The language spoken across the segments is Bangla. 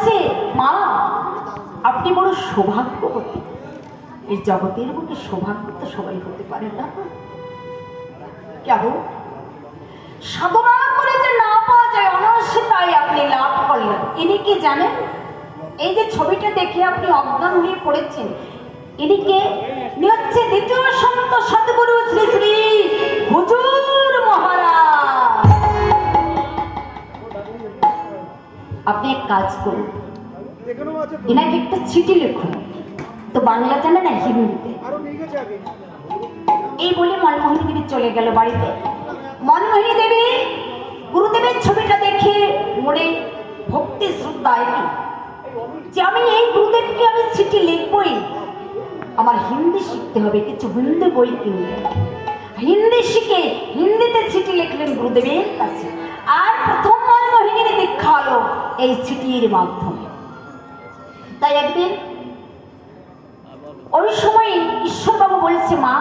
বলছে, মা আপনি বড় সৌভাগ্যবতী। এই জগতের বুকে সৌভাগ্য তো সবাই হতে পারে না। কেমন সাধনা করে যে না পাওয়া যায় অনায়াসে, তাই আপনি লাভ করলেন। ইনি কি জানেন? এই যে ছবিটা দেখে আপনি অজ্ঞান হয়ে পড়েছেন, ইনি কে? ইনি হচ্ছে দ্বিতীয় সন্ত সদ্গুরু শ্রী শ্রী হুজুর মহারাজ। আপনি এক কাজ করুন, এনাকে একটা চিঠি লিখুন। তো বাংলা জানে না, হিন্দিতে। এই বলে মনমোহিনী দেবী চলে গেল বাড়িতে। মনমোহিনী দেবী গুরুদেবের ছবিটা দেখে মনে ভক্তি শ্রদ্ধা এলো যে আমি এই গুরুদেবকে আমি চিঠি লিখবই। আমার হিন্দি শিখতে হবে, কিছু হিন্দি বই কিনবে। হিন্দি শিখে হিন্দিতে চিঠি লিখলেন গুরুদেবের কাছে। আর প্রথম মনমোহিনীর দীক্ষা হলো এই চিঠির মাধ্যমে। তাই একদিন ওই সময় ঈশ্বরবাবু বলেছে, মা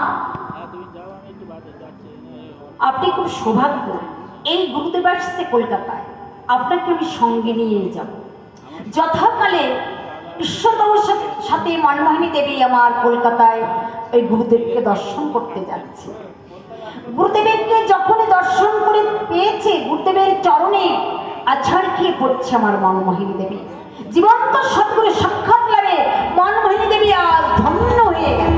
আপনি খুব সৌভাগ্য, এই গুরুদেব আসছে কলকাতায়, আপনাকে আমি সঙ্গে নিয়ে যাব। যথাকালে ঈশ্বরবাবুর সাথে মনমোহিনী দেবী আমার কলকাতায় ওই গুরুদেবকে দর্শন করতে যাচ্ছে। গুরুদেবকে যখনই দর্শন করে পেয়েছে, গুরুদেবের চরণে আছাড় খেয়ে পড়ছে আমার মনমোহিনী দেবী। জীবন্ত সদ্গুরু সাক্ষাৎ লাভে মনমোহিনী দেবী আজ ধন্য হয়ে গেল।